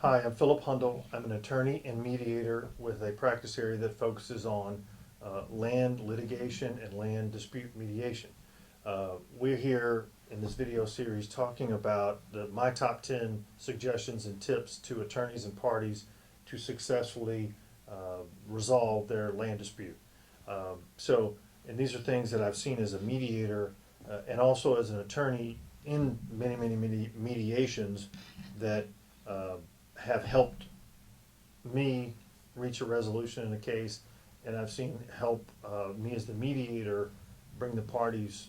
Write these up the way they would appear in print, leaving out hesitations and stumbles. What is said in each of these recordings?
Hi, I'm Philip Hundl. I'm an attorney and mediator with a practice area that focuses on land litigation and land dispute mediation. We're here in this video series talking about my top 10 suggestions and tips to attorneys and parties to successfully resolve their land dispute. And these are things that I've seen as a mediator and also as an attorney in many mediations that uh, have helped me reach a resolution in a case, and I've seen help me as the mediator bring the parties,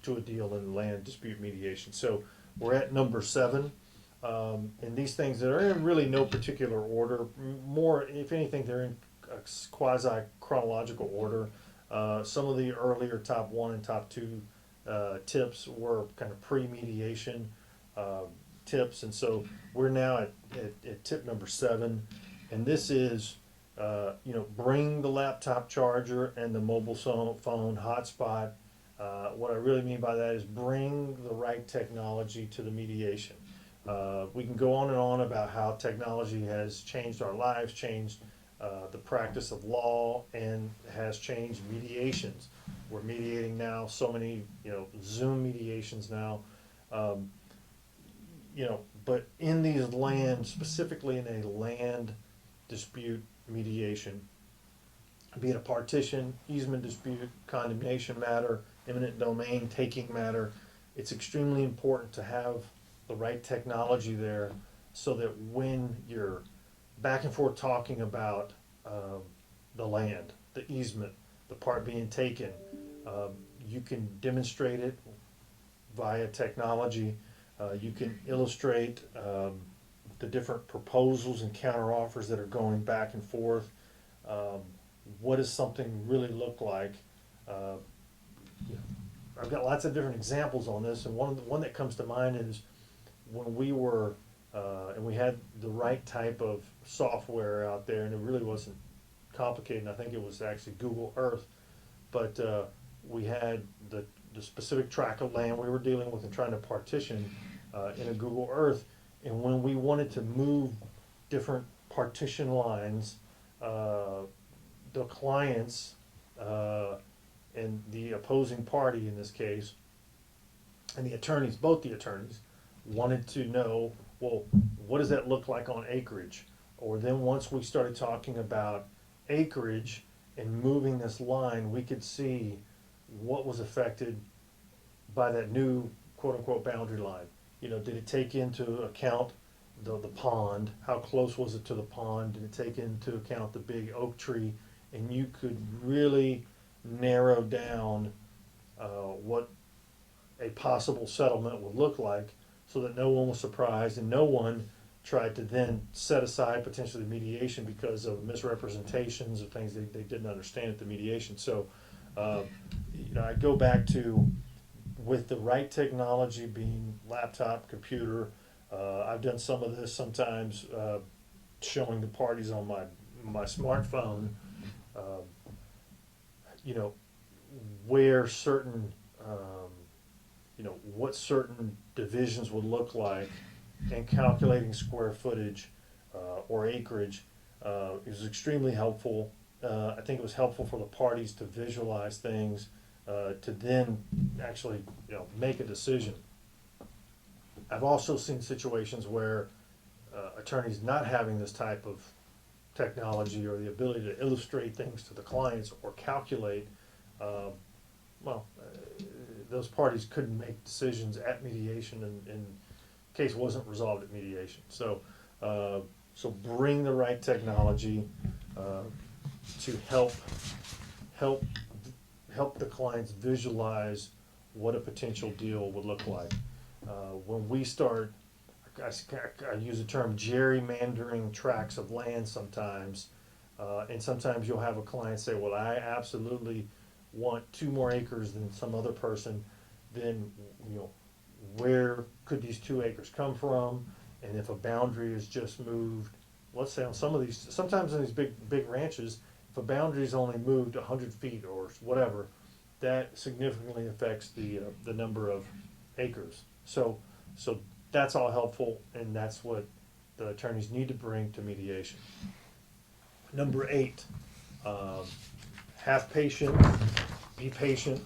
to a deal in land dispute mediation. So we're at number 7, and these things that are in really no particular order. More, if anything, they're in a quasi chronological order. Some of the earlier top 1 and top 2 tips were kind of pre-mediation tips, and so we're now at tip number 7, and this is bring the laptop charger and the mobile phone hotspot. What I really mean by that is bring the right technology to the mediation. We can go on and on about how technology has changed our lives, changed the practice of law, and has changed mediations. We're mediating now so many, Zoom mediations now. Um, but in these land, specifically in a land dispute mediation, be it a partition, easement dispute, condemnation matter, eminent domain taking matter, it's extremely important to have the right technology there so that when you're back and forth talking about the land, the easement, the part being taken, um, you can demonstrate it via technology. You can illustrate the different proposals and counteroffers that are going back and forth. Um, what does something really look like? Uh, you know, I've got lots of different examples on this, and one that comes to mind is when we were and we had the right type of software out there, and it really wasn't complicated. And I think it was actually Google Earth, but we had the specific tract of land we were dealing with and trying to partition in a Google Earth. And when we wanted to move different partition lines, the clients and the opposing party in this case, and the attorneys, both the attorneys, wanted to know, well, what does that look like on acreage? Or then once we started talking about acreage and moving this line, we could see what was affected by that new quote unquote boundary line. Did it take into account the pond? How close was it to the pond? Did it take into account the big oak tree? And you could really narrow down what a possible settlement would look like so that no one was surprised and no one tried to then set aside potentially mediation because of misrepresentations or things they didn't understand at the mediation. So, I go back to with the right technology being laptop, computer. I've done some of this sometimes, showing the parties on my smartphone. Uh, you know, where certain, what certain divisions would look like, and calculating square footage or acreage is extremely helpful. I think it was helpful for the parties to visualize things, to then actually, make a decision. I've also seen situations where attorneys not having this type of technology or the ability to illustrate things to the clients or calculate, um, well, those parties couldn't make decisions at mediation, and the case wasn't resolved at mediation. So bring the right technology to help help the clients visualize what a potential deal would look like. When we start, I use the term gerrymandering tracts of land sometimes, and sometimes you'll have a client say, well, I absolutely want 2 more acres than some other person. Then, where could these 2 acres come from? And if a boundary is just moved, let's say on some of these, sometimes in these big ranches, if a boundary is only moved 100 feet or whatever, that significantly affects the number of acres. So that's all helpful, and that's what that attorneys need to bring to mediation. Number 8, have patience, be patient,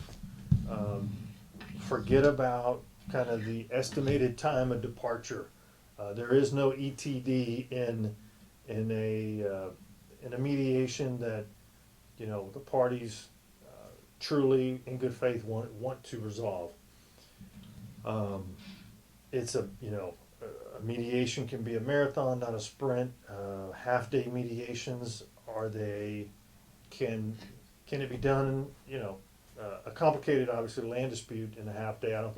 forget about kind of the estimated time of departure. There is no ETD in a mediation that, you know, the parties truly in good faith want to resolve. It's a, you know, a mediation can be a marathon, not a sprint. Half-day mediations, can it be done, you know, a complicated, obviously, land dispute in a half day, I don't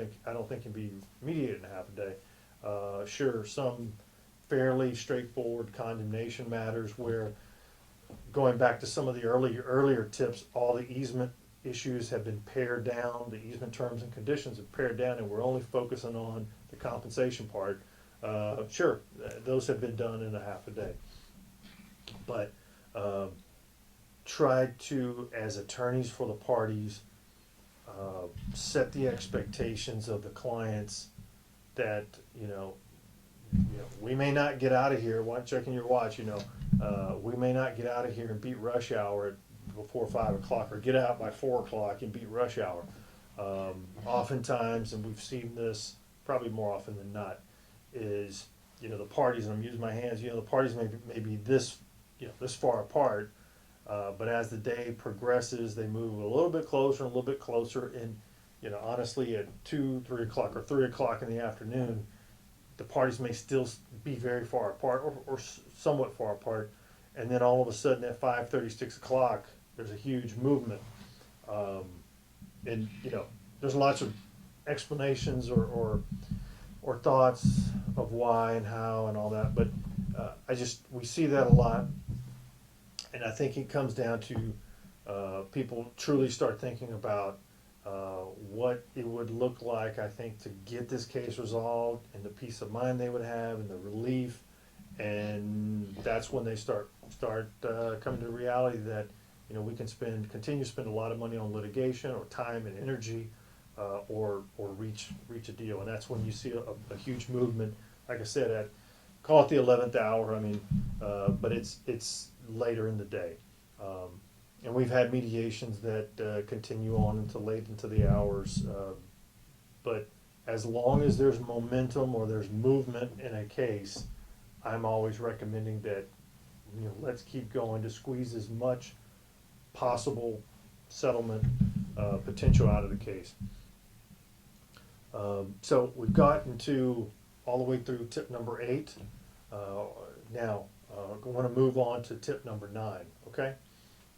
think can be mediated in a half a day. Sure, some fairly straightforward condemnation matters where, going back to some of the earlier tips, all the easement issues have been pared down, the easement terms and conditions have pared down, and we're only focusing on the compensation part. Sure, those have been done in a half a day. But try to, as attorneys for the parties, set the expectations of the clients that, you know, we may not get out of here, checking your watch, you know, we may not get out of here and beat rush hour before 5 o'clock, or get out by 4 o'clock and beat rush hour. Oftentimes, and we've seen this probably more often than not, is, you know, the parties, and I'm using my hands, you know, the parties may be this, you know, this far apart, but as the day progresses, they move a little bit closer and a little bit closer, and, you know, honestly, at 2, 3 o'clock or 3 o'clock in the afternoon, the parties may still be very far apart, or somewhat far apart, and then all of a sudden at 5:30, 6 o'clock, there's a huge movement. And, you know, there's lots of explanations or thoughts of why and how and all that, but we see that a lot, and I think it comes down to people truly start thinking about what it would look like, I think, to get this case resolved, and the peace of mind they would have, and the relief, and that's when they start coming to reality that, you know, we can continue to spend a lot of money on litigation or time and energy, or reach a deal, and that's when you see a huge movement. Like I said, call it the 11th hour. I mean, but it's later in the day. And we've had mediations that continue on until late into the hours. But as long as there's momentum or there's movement in a case, I'm always recommending that, you know, let's keep going to squeeze as much possible settlement potential out of the case. So we've gotten to all the way through tip number 8. Now, I want to move on to tip number 9, okay?